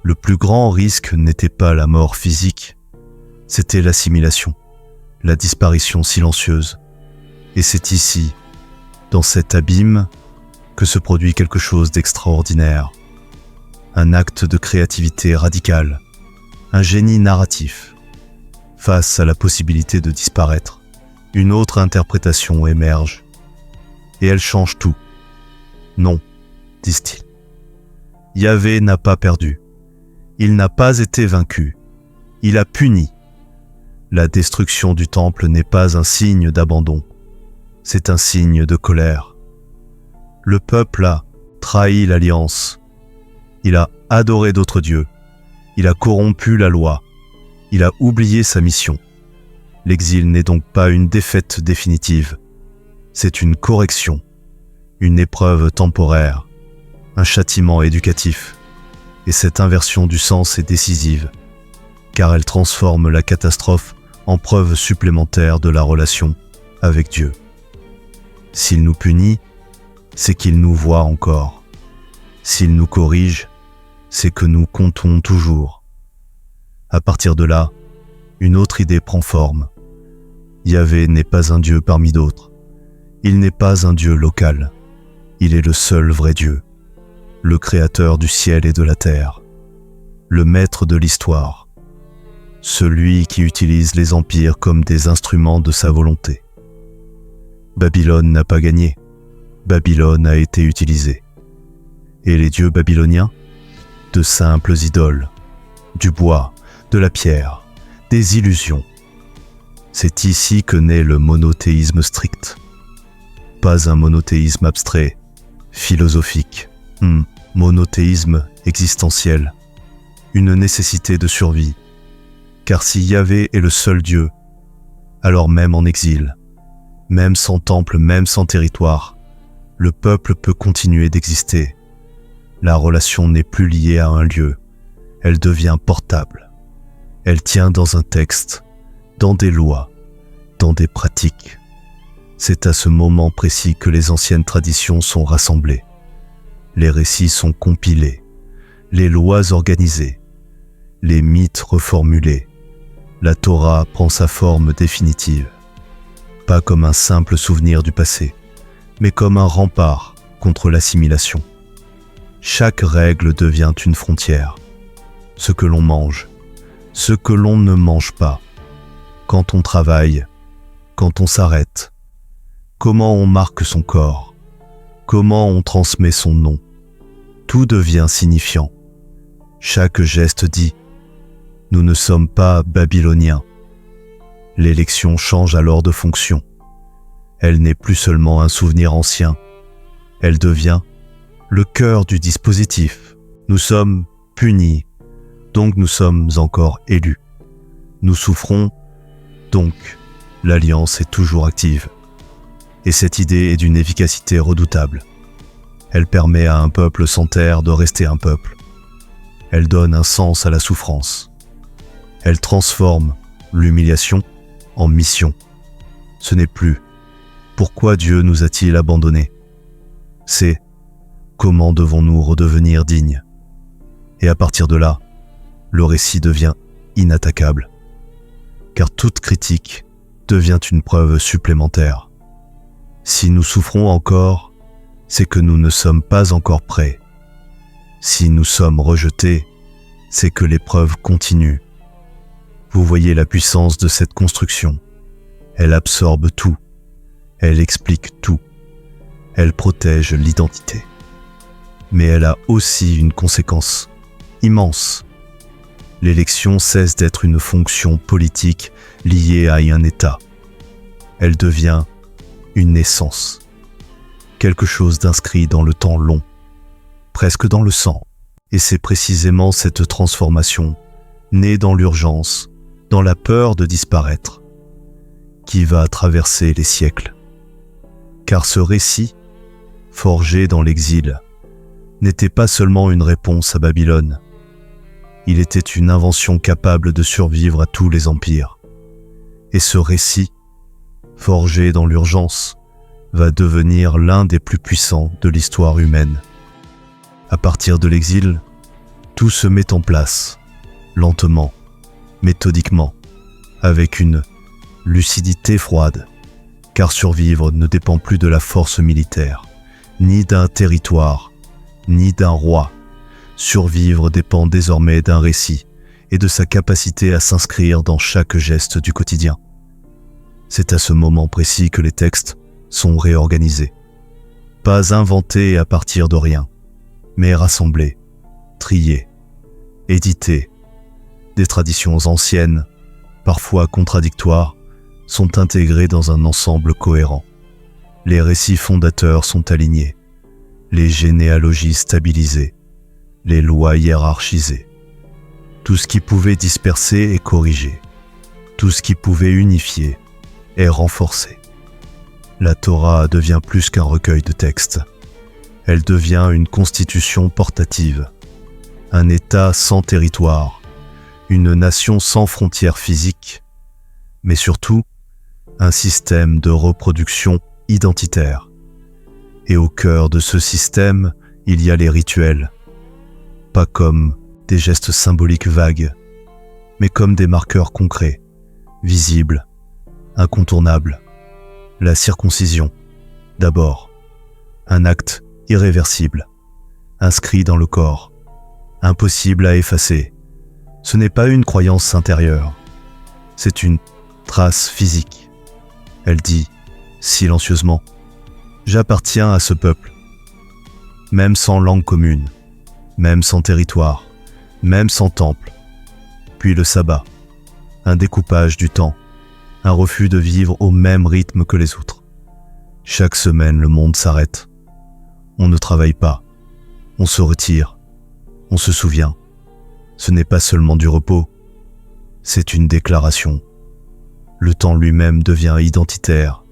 Le plus grand risque n'était pas la mort physique, c'était l'assimilation, la disparition silencieuse. Et c'est ici, dans cet abîme, que se produit quelque chose d'extraordinaire. Un acte de créativité radicale, un génie narratif. Face à la possibilité de disparaître, une autre interprétation émerge. Et elle change tout. Non, disent-ils. Yahvé n'a pas perdu. Il n'a pas été vaincu. Il a puni. La destruction du temple n'est pas un signe d'abandon. C'est un signe de colère. Le peuple a trahi l'alliance. Il a adoré d'autres dieux. Il a corrompu la loi. Il a oublié sa mission. L'exil n'est donc pas une défaite définitive. C'est une correction, une épreuve temporaire, un châtiment éducatif. Et cette inversion du sens est décisive, car elle transforme la catastrophe en preuve supplémentaire de la relation avec Dieu. S'il nous punit, c'est qu'il nous voit encore. S'il nous corrige, c'est que nous comptons toujours. À partir de là, une autre idée prend forme. Yahvé n'est pas un Dieu parmi d'autres. Il n'est pas un Dieu local. Il est le seul vrai Dieu, le créateur du ciel et de la terre, le maître de l'histoire, celui qui utilise les empires comme des instruments de sa volonté. Babylone n'a pas gagné, Babylone a été utilisée. Et les dieux babyloniens? De simples idoles, du bois, de la pierre, des illusions. C'est ici que naît le monothéisme strict. Pas un monothéisme abstrait, philosophique, monothéisme existentiel, une nécessité de survie. Car si Yahvé est le seul Dieu, alors même en exil, même sans temple, même sans territoire, le peuple peut continuer d'exister. La relation n'est plus liée à un lieu, elle devient portable. Elle tient dans un texte, dans des lois, dans des pratiques. C'est à ce moment précis que les anciennes traditions sont rassemblées. Les récits sont compilés, les lois organisées, les mythes reformulés. La Torah prend sa forme définitive, pas comme un simple souvenir du passé, mais comme un rempart contre l'assimilation. Chaque règle devient une frontière. Ce que l'on mange, ce que l'on ne mange pas, quand on travaille, quand on s'arrête, comment on marque son corps, comment on transmet son nom. Tout devient signifiant. Chaque geste dit « Nous ne sommes pas babyloniens ». L'élection change alors de fonction. Elle n'est plus seulement un souvenir ancien. Elle devient le cœur du dispositif. Nous sommes punis, donc nous sommes encore élus. Nous souffrons, donc l'alliance est toujours active. Et cette idée est d'une efficacité redoutable. Elle permet à un peuple sans terre de rester un peuple. Elle donne un sens à la souffrance. Elle transforme l'humiliation en mission. Ce n'est plus « Pourquoi Dieu nous a-t-il abandonnés ?» C'est « Comment devons-nous redevenir dignes ?» Et à partir de là, le récit devient inattaquable. Car toute critique devient une preuve supplémentaire. Si nous souffrons encore, c'est que nous ne sommes pas encore prêts. Si nous sommes rejetés, c'est que l'épreuve continue. Vous voyez la puissance de cette construction. Elle absorbe tout. Elle explique tout. Elle protège l'identité. Mais elle a aussi une conséquence immense. L'élection cesse d'être une fonction politique liée à un État. Elle devient une essence. Quelque chose d'inscrit dans le temps long, presque dans le sang. Et c'est précisément cette transformation, née dans l'urgence, dans la peur de disparaître, qui va traverser les siècles. Car ce récit, forgé dans l'exil, n'était pas seulement une réponse à Babylone. Il était une invention capable de survivre à tous les empires. Et ce récit, forgé dans l'urgence, va devenir l'un des plus puissants de l'histoire humaine. À partir de l'exil, tout se met en place, lentement, méthodiquement, avec une lucidité froide, car survivre ne dépend plus de la force militaire, ni d'un territoire, ni d'un roi. Survivre dépend désormais d'un récit et de sa capacité à s'inscrire dans chaque geste du quotidien. C'est à ce moment précis que les textes sont réorganisés. Pas inventés à partir de rien, mais rassemblés, triés, édités. Des traditions anciennes, parfois contradictoires, sont intégrées dans un ensemble cohérent. Les récits fondateurs sont alignés, les généalogies stabilisées, les lois hiérarchisées. Tout ce qui pouvait disperser est corrigé. Tout ce qui pouvait unifier est renforcé. La Torah devient plus qu'un recueil de textes. Elle devient une constitution portative, un État sans territoire, une nation sans frontières physiques, mais surtout un système de reproduction identitaire. Et au cœur de ce système, il y a les rituels, pas comme des gestes symboliques vagues, mais comme des marqueurs concrets, visibles, incontournables. La circoncision, d'abord, un acte irréversible, inscrit dans le corps, impossible à effacer. Ce n'est pas une croyance intérieure, c'est une trace physique. Elle dit, silencieusement, « J'appartiens à ce peuple », même sans langue commune, même sans territoire, même sans temple. Puis le sabbat, un découpage du temps, un refus de vivre au même rythme que les autres. Chaque semaine, le monde s'arrête. On ne travaille pas, on se retire, on se souvient. Ce n'est pas seulement du repos, c'est une déclaration. Le temps lui-même devient identitaire.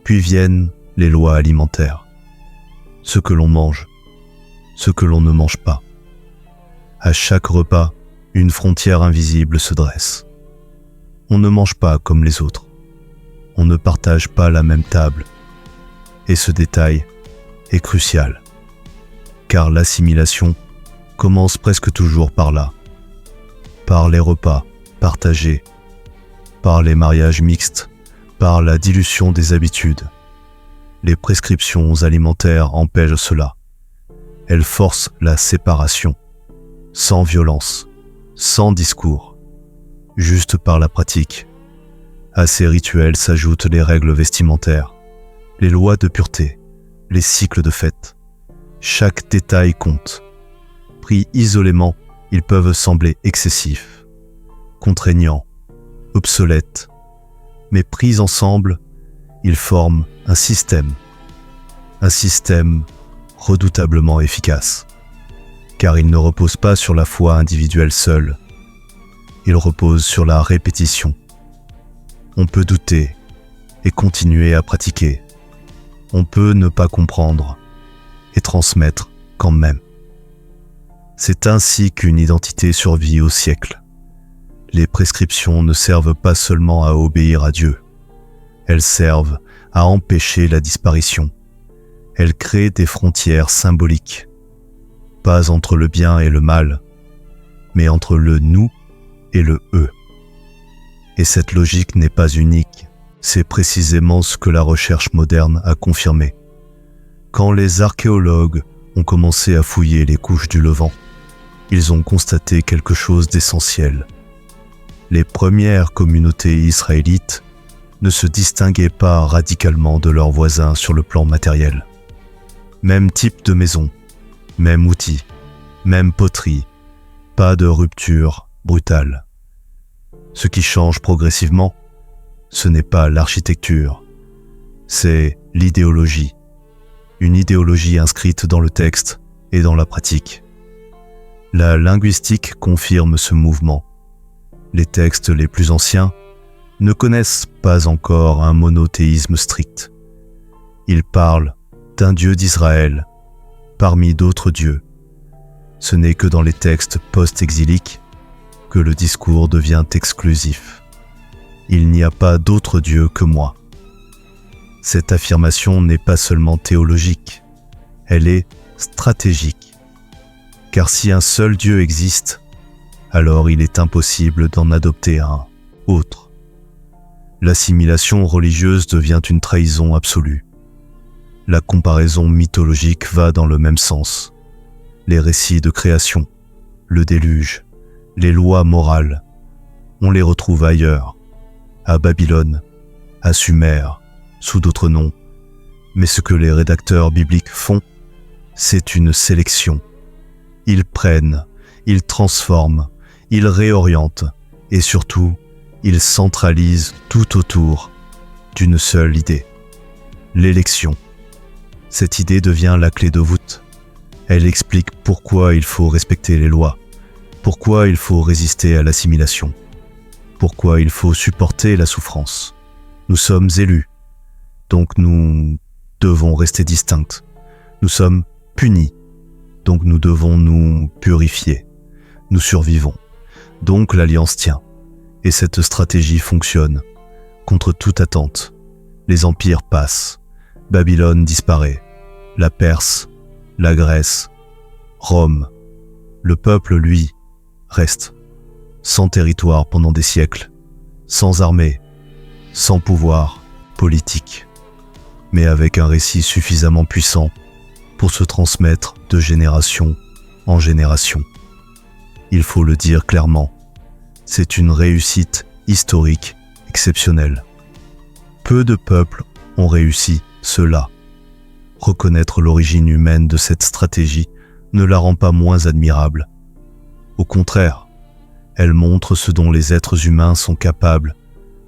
Puis viennent les lois alimentaires. Ce que l'on mange, ce que l'on ne mange pas. À chaque repas, une frontière invisible se dresse. On ne mange pas comme les autres. On ne partage pas la même table. Et ce détail est crucial, car l'assimilation commence presque toujours par là, par les repas partagés, par les mariages mixtes, par la dilution des habitudes. Les prescriptions alimentaires empêchent cela. Elles forcent la séparation, sans violence, sans discours, juste par la pratique. À ces rituels s'ajoutent les règles vestimentaires, les lois de pureté, les cycles de fête. Chaque détail compte. Pris isolément, ils peuvent sembler excessifs, contraignants, obsolètes, mais pris ensemble, ils forment un système redoutablement efficace, car il ne repose pas sur la foi individuelle seule, il repose sur la répétition. On peut douter et continuer à pratiquer. On peut ne pas comprendre et transmettre quand même. C'est ainsi qu'une identité survit au siècle. Les prescriptions ne servent pas seulement à obéir à Dieu. Elles servent à empêcher la disparition. Elles créent des frontières symboliques, pas entre le bien et le mal, mais entre le nous et le eux. Et cette logique n'est pas unique, c'est précisément ce que la recherche moderne a confirmé. Quand les archéologues ont commencé à fouiller les couches du Levant, ils ont constaté quelque chose d'essentiel. Les premières communautés israélites ne se distinguaient pas radicalement de leurs voisins sur le plan matériel. Même type de maison, même outil, même poterie, pas de rupture brutale. Ce qui change progressivement, ce n'est pas l'architecture, c'est l'idéologie. Une idéologie inscrite dans le texte et dans la pratique. La linguistique confirme ce mouvement. Les textes les plus anciens ne connaissent pas encore un monothéisme strict. Ils parlent d'un Dieu d'Israël, parmi d'autres dieux. Ce n'est que dans les textes post-exiliques que le discours devient exclusif. Il n'y a pas d'autre Dieu que moi. Cette affirmation n'est pas seulement théologique, elle est stratégique. Car si un seul Dieu existe, alors il est impossible d'en adopter un autre. L'assimilation religieuse devient une trahison absolue. La comparaison mythologique va dans le même sens. Les récits de création, le déluge, les lois morales, on les retrouve ailleurs, à Babylone, à Sumer, sous d'autres noms. Mais ce que les rédacteurs bibliques font, c'est une sélection. Ils prennent, ils transforment, ils réorientent et surtout, ils centralisent tout autour d'une seule idée, l'élection. Cette idée devient la clé de voûte. Elle explique pourquoi il faut respecter les lois, pourquoi il faut résister à l'assimilation, pourquoi il faut supporter la souffrance. Nous sommes élus, donc nous devons rester distincts. Nous sommes punis, donc nous devons nous purifier. Nous survivons, donc l'alliance tient. Et cette stratégie fonctionne. Contre toute attente, les empires passent. Babylone disparaît. La Perse, la Grèce, Rome. Le peuple, lui, reste. Sans territoire pendant des siècles. Sans armée. Sans pouvoir politique. Mais avec un récit suffisamment puissant pour se transmettre de génération en génération. Il faut le dire clairement. C'est une réussite historique exceptionnelle. Peu de peuples ont réussi cela. Reconnaître l'origine humaine de cette stratégie ne la rend pas moins admirable. Au contraire, elle montre ce dont les êtres humains sont capables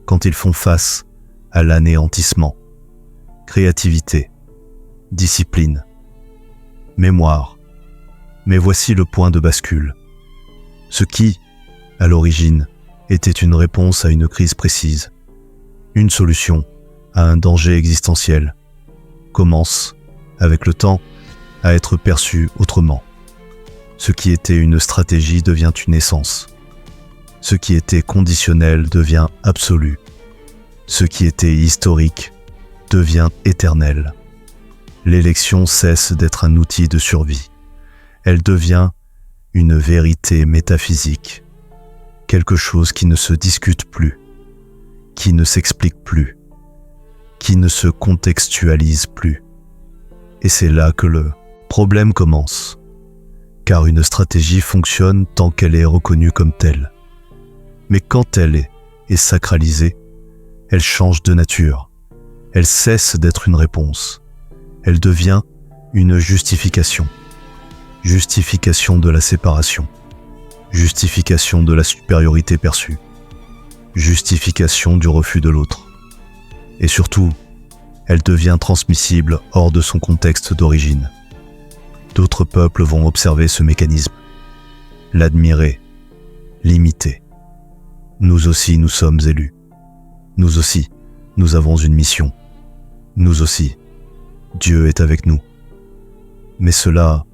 quand ils font face à l'anéantissement. Créativité, discipline, mémoire. Mais voici le point de bascule. Ce qui, à l'origine, était une réponse à une crise précise, une solution à un danger existentiel, commence, avec le temps, à être perçu autrement. Ce qui était une stratégie devient une essence. Ce qui était conditionnel devient absolu. Ce qui était historique devient éternel. L'élection cesse d'être un outil de survie. Elle devient une vérité métaphysique. Quelque chose qui ne se discute plus, qui ne s'explique plus, qui ne se contextualise plus. Et c'est là que le problème commence, car une stratégie fonctionne tant qu'elle est reconnue comme telle. Mais quand elle est sacralisée, elle change de nature. Elle cesse d'être une réponse. Elle devient une justification. Justification de la séparation. Justification de la supériorité perçue. Justification du refus de l'autre. Et surtout, elle devient transmissible hors de son contexte d'origine. D'autres peuples vont observer ce mécanisme, l'admirer, l'imiter. Nous aussi, nous sommes élus. Nous aussi, nous avons une mission. Nous aussi, Dieu est avec nous. Mais cela,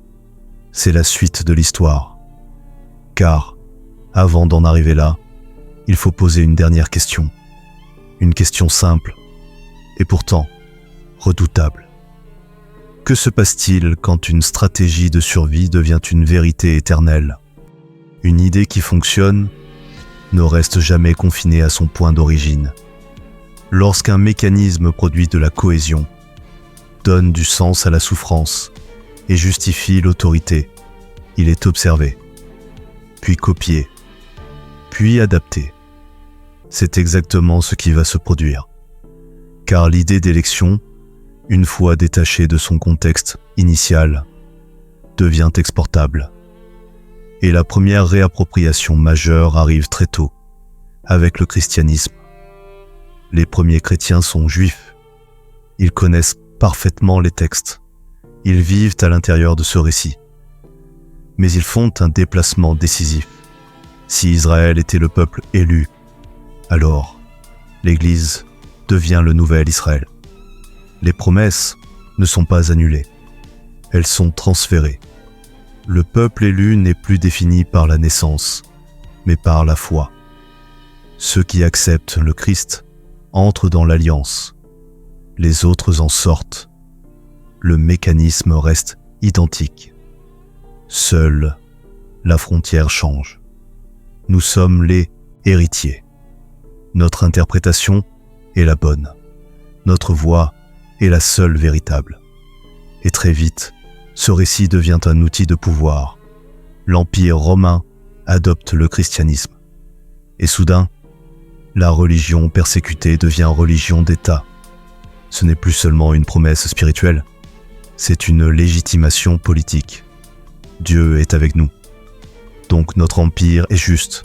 c'est la suite de l'histoire. Car, avant d'en arriver là, il faut poser une dernière question. Une question simple, et pourtant redoutable. Que se passe-t-il quand une stratégie de survie devient une vérité éternelle? Une idée qui fonctionne ne reste jamais confinée à son point d'origine. Lorsqu'un mécanisme produit de la cohésion, donne du sens à la souffrance et justifie l'autorité, il est observé, puis copié, puis adapté. C'est exactement ce qui va se produire. Car l'idée d'élection, une fois détachée de son contexte initial, devient exportable. Et la première réappropriation majeure arrive très tôt, avec le christianisme. Les premiers chrétiens sont juifs. Ils connaissent parfaitement les textes. Ils vivent à l'intérieur de ce récit. Mais ils font un déplacement décisif. Si Israël était le peuple élu, alors l'Église devient le nouvel Israël. Les promesses ne sont pas annulées. Elles sont transférées. Le peuple élu n'est plus défini par la naissance, mais par la foi. Ceux qui acceptent le Christ entrent dans l'alliance. Les autres en sortent. Le mécanisme reste identique. Seule la frontière change. Nous sommes les héritiers. Notre interprétation est la bonne. Notre voix est la seule véritable. Et très vite, ce récit devient un outil de pouvoir. L'Empire romain adopte le christianisme. Et soudain, la religion persécutée devient religion d'État. Ce n'est plus seulement une promesse spirituelle, c'est une légitimation politique. Dieu est avec nous. Donc notre empire est juste.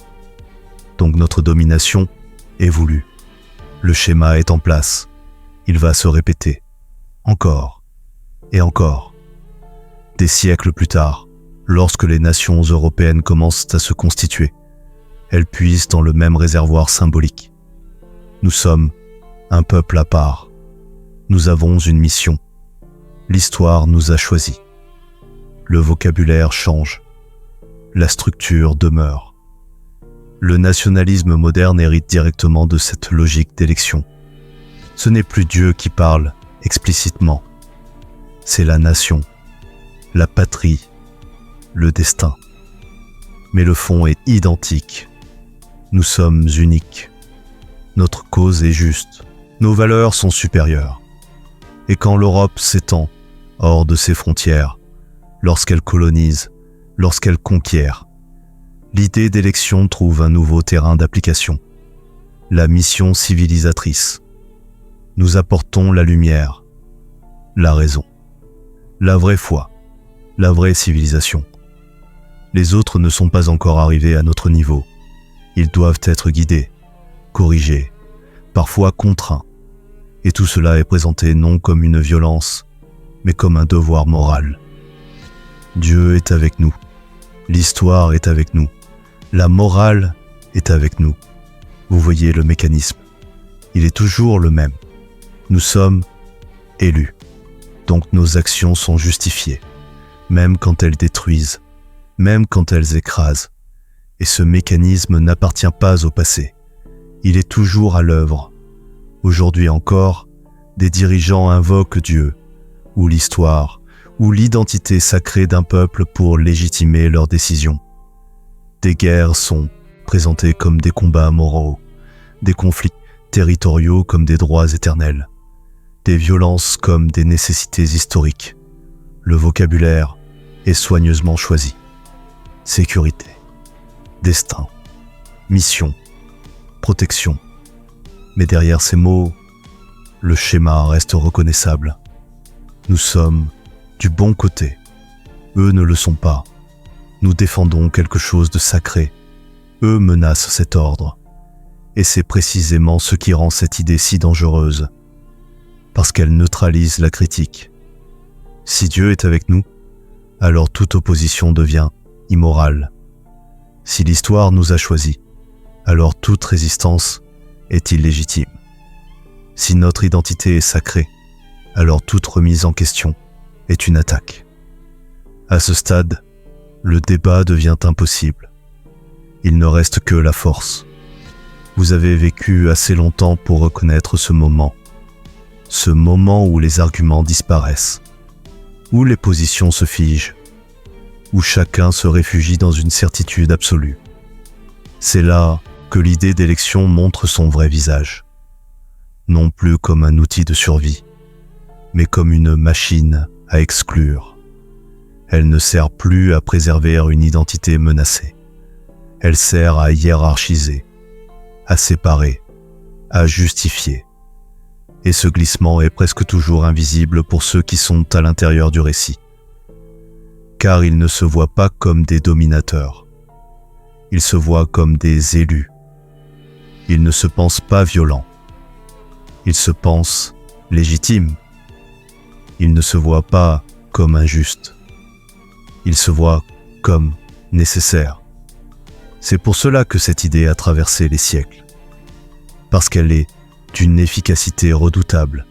Donc notre domination est voulue. Le schéma est en place. Il va se répéter. Encore et encore. Des siècles plus tard, lorsque les nations européennes commencent à se constituer, elles puisent dans le même réservoir symbolique. Nous sommes un peuple à part. Nous avons une mission. L'histoire nous a choisis. Le vocabulaire change. La structure demeure. Le nationalisme moderne hérite directement de cette logique d'élection. Ce n'est plus Dieu qui parle explicitement. C'est la nation, la patrie, le destin. Mais le fond est identique. Nous sommes uniques. Notre cause est juste. Nos valeurs sont supérieures. Et quand l'Europe s'étend hors de ses frontières, lorsqu'elle colonise, lorsqu'elle conquiert, l'idée d'élection trouve un nouveau terrain d'application. La mission civilisatrice. Nous apportons la lumière, la raison, la vraie foi, la vraie civilisation. Les autres ne sont pas encore arrivés à notre niveau. Ils doivent être guidés, corrigés, parfois contraints. Et tout cela est présenté non comme une violence, mais comme un devoir moral. Dieu est avec nous. L'histoire est avec nous. La morale est avec nous. Vous voyez le mécanisme. Il est toujours le même. Nous sommes élus. Donc nos actions sont justifiées, même quand elles détruisent, même quand elles écrasent. Et ce mécanisme n'appartient pas au passé. Il est toujours à l'œuvre. Aujourd'hui encore, des dirigeants invoquent Dieu, ou l'histoire, ou l'identité sacrée d'un peuple pour légitimer leurs décisions. Des guerres sont présentées comme des combats moraux, des conflits territoriaux comme des droits éternels. des violences comme des nécessités historiques. Le vocabulaire est soigneusement choisi. Sécurité, destin, mission, protection. Mais derrière ces mots, le schéma reste reconnaissable. Nous sommes du bon côté. Eux ne le sont pas. Nous défendons quelque chose de sacré. Eux menacent cet ordre. Et c'est précisément ce qui rend cette idée si dangereuse. Parce qu'elle neutralise la critique. Si Dieu est avec nous, alors toute opposition devient immorale. Si l'histoire nous a choisis, alors toute résistance est illégitime. Si notre identité est sacrée, alors toute remise en question est une attaque. À ce stade, le débat devient impossible. Il ne reste que la force. Vous avez vécu assez longtemps pour reconnaître ce moment où les arguments disparaissent, où les positions se figent, où chacun se réfugie dans une certitude absolue. C'est là que l'idée d'élection montre son vrai visage, non plus comme un outil de survie, mais comme une machine à exclure. Elle ne sert plus à préserver une identité menacée. Elle sert à hiérarchiser, à séparer, à justifier. Et ce glissement est presque toujours invisible pour ceux qui sont à l'intérieur du récit. Car ils ne se voient pas comme des dominateurs. Ils se voient comme des élus. Ils ne se pensent pas violents. Ils se pensent légitimes. Ils ne se voient pas comme injustes. Ils se voient comme nécessaires. C'est pour cela que cette idée a traversé les siècles. Parce qu'elle est d'une efficacité redoutable.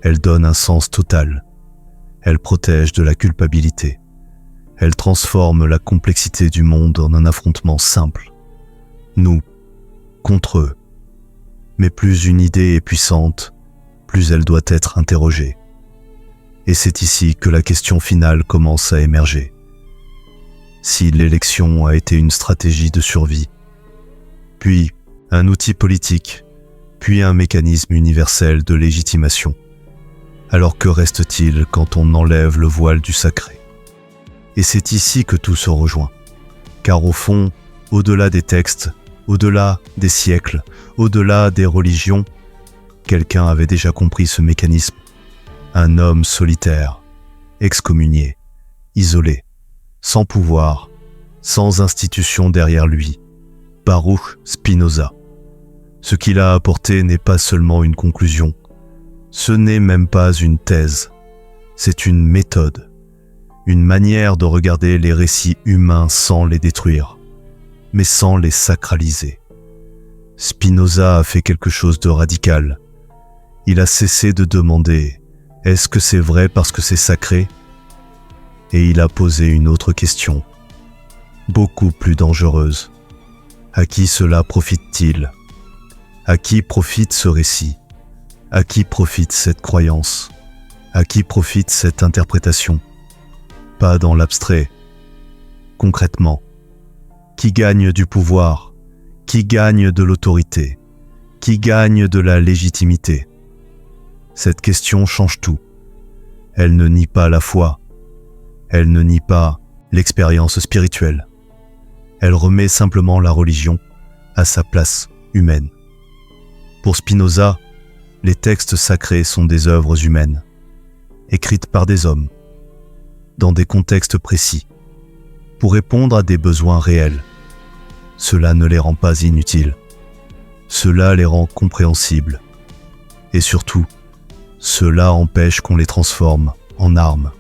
Elle donne un sens total. Elle protège de la culpabilité. Elle transforme la complexité du monde en un affrontement simple. Nous, contre eux. Mais plus une idée est puissante, plus elle doit être interrogée. Et c'est ici que la question finale commence à émerger. Si l'élection a été une stratégie de survie, puis un outil politique, puis un mécanisme universel de légitimation, alors que reste-t-il quand on enlève le voile du sacré? Et c'est ici que tout se rejoint. Car au fond, au-delà des textes, au-delà des siècles, au-delà des religions, quelqu'un avait déjà compris ce mécanisme. Un homme solitaire, excommunié, isolé, sans pouvoir, sans institution derrière lui, Baruch Spinoza. Ce qu'il a apporté n'est pas seulement une conclusion, ce n'est même pas une thèse, c'est une méthode, une manière de regarder les récits humains sans les détruire, mais sans les sacraliser. Spinoza a fait quelque chose de radical. Il a cessé de demander « Est-ce que c'est vrai parce que c'est sacré ?» Et il a posé une autre question, beaucoup plus dangereuse. À qui cela profite-t-il ? À qui profite ce récit ? À qui profite cette croyance ? À qui profite cette interprétation ? Pas dans l'abstrait. Concrètement, qui gagne du pouvoir ? Qui gagne de l'autorité ? Qui gagne de la légitimité ? Cette question change tout. Elle ne nie pas la foi. Elle ne nie pas l'expérience spirituelle. Elle remet simplement la religion à sa place humaine. Pour Spinoza, les textes sacrés sont des œuvres humaines, écrites par des hommes, dans des contextes précis, pour répondre à des besoins réels. Cela ne les rend pas inutiles. Cela les rend compréhensibles. Et surtout, cela empêche qu'on les transforme en armes.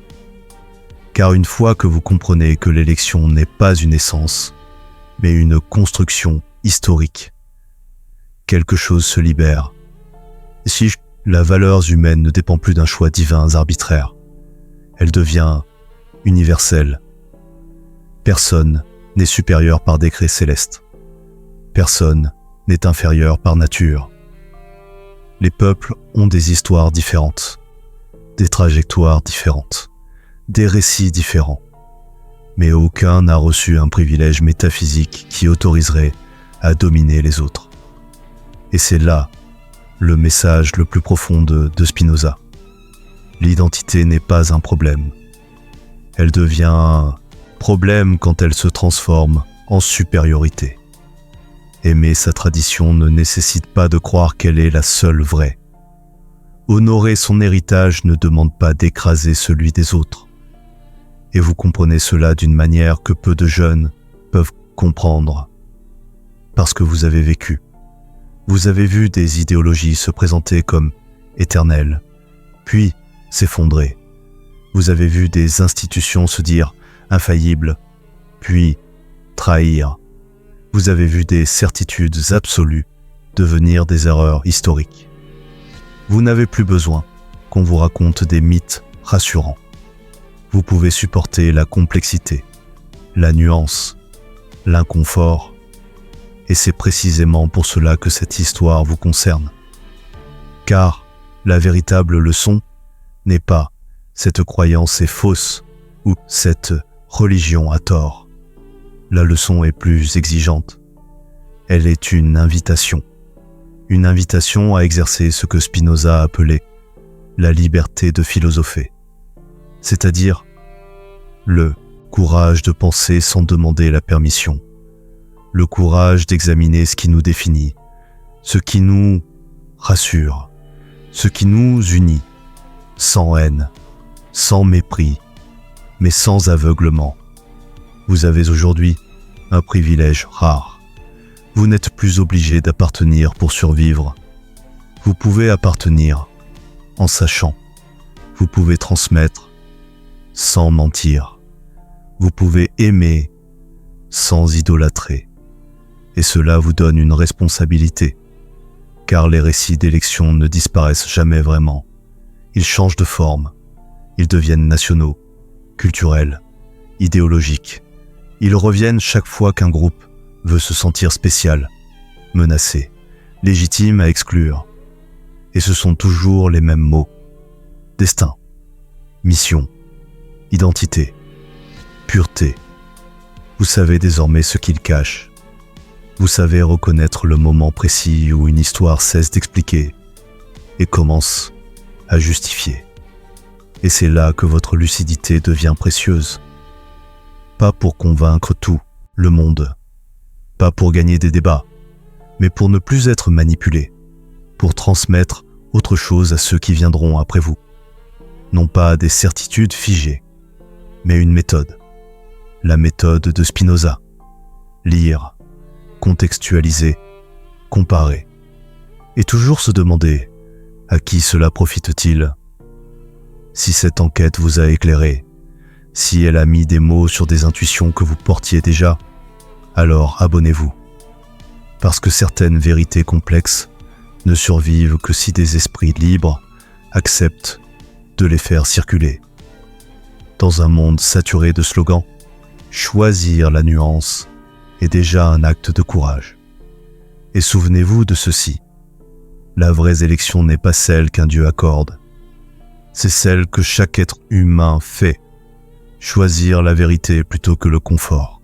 Car une fois que vous comprenez que l'élection n'est pas une essence, mais une construction historique, quelque chose se libère. Si la valeur humaine ne dépend plus d'un choix divin arbitraire, elle devient universelle. Personne n'est supérieur par décret céleste. Personne n'est inférieur par nature. Les peuples ont des histoires différentes, des trajectoires différentes, des récits différents, mais aucun n'a reçu un privilège métaphysique qui autoriserait à dominer les autres. Et c'est là le message le plus profond de Spinoza. L'identité n'est pas un problème. Elle devient un problème quand elle se transforme en supériorité. Aimer sa tradition ne nécessite pas de croire qu'elle est la seule vraie. Honorer son héritage ne demande pas d'écraser celui des autres. Et vous comprenez cela d'une manière que peu de jeunes peuvent comprendre. Parce que vous avez vécu. Vous avez vu des idéologies se présenter comme éternelles, puis s'effondrer. Vous avez vu des institutions se dire infaillibles, puis trahir. Vous avez vu des certitudes absolues devenir des erreurs historiques. Vous n'avez plus besoin qu'on vous raconte des mythes rassurants. Vous pouvez supporter la complexité, la nuance, l'inconfort, et c'est précisément pour cela que cette histoire vous concerne. Car la véritable leçon n'est pas cette croyance est fausse ou cette religion a tort. La leçon est plus exigeante. Elle est une invitation à exercer ce que Spinoza appelait la liberté de philosopher, c'est-à-dire le courage de penser sans demander la permission, le courage d'examiner ce qui nous définit, ce qui nous rassure, ce qui nous unit, sans haine, sans mépris, mais sans aveuglement. Vous avez aujourd'hui un privilège rare. Vous n'êtes plus obligé d'appartenir pour survivre. Vous pouvez appartenir en sachant. Vous pouvez transmettre sans mentir. Vous pouvez aimer sans idolâtrer. Et cela vous donne une responsabilité, car les récits d'élection ne disparaissent jamais vraiment. Ils changent de forme. Ils deviennent nationaux, culturels, idéologiques. Ils reviennent chaque fois qu'un groupe veut se sentir spécial, menacé, légitime à exclure. Et ce sont toujours les mêmes mots. Destin, mission, identité, pureté. Vous savez désormais ce qu'ils cachent. Vous savez reconnaître le moment précis où une histoire cesse d'expliquer et commence à justifier. Et c'est là que votre lucidité devient précieuse. Pas pour convaincre tout le monde, pas pour gagner des débats, mais pour ne plus être manipulé, pour transmettre autre chose à ceux qui viendront après vous. Non pas des certitudes figées, mais une méthode. La méthode de Spinoza. Lire, contextualiser, comparer. Et toujours se demander à qui cela profite-t-il. Si cette enquête vous a éclairé, si elle a mis des mots sur des intuitions que vous portiez déjà, alors abonnez-vous. Parce que certaines vérités complexes ne survivent que si des esprits libres acceptent de les faire circuler. Dans un monde saturé de slogans, choisir la nuance est déjà un acte de courage. Et souvenez-vous de ceci, la vraie élection n'est pas celle qu'un Dieu accorde, c'est celle que chaque être humain fait, choisir la vérité plutôt que le confort.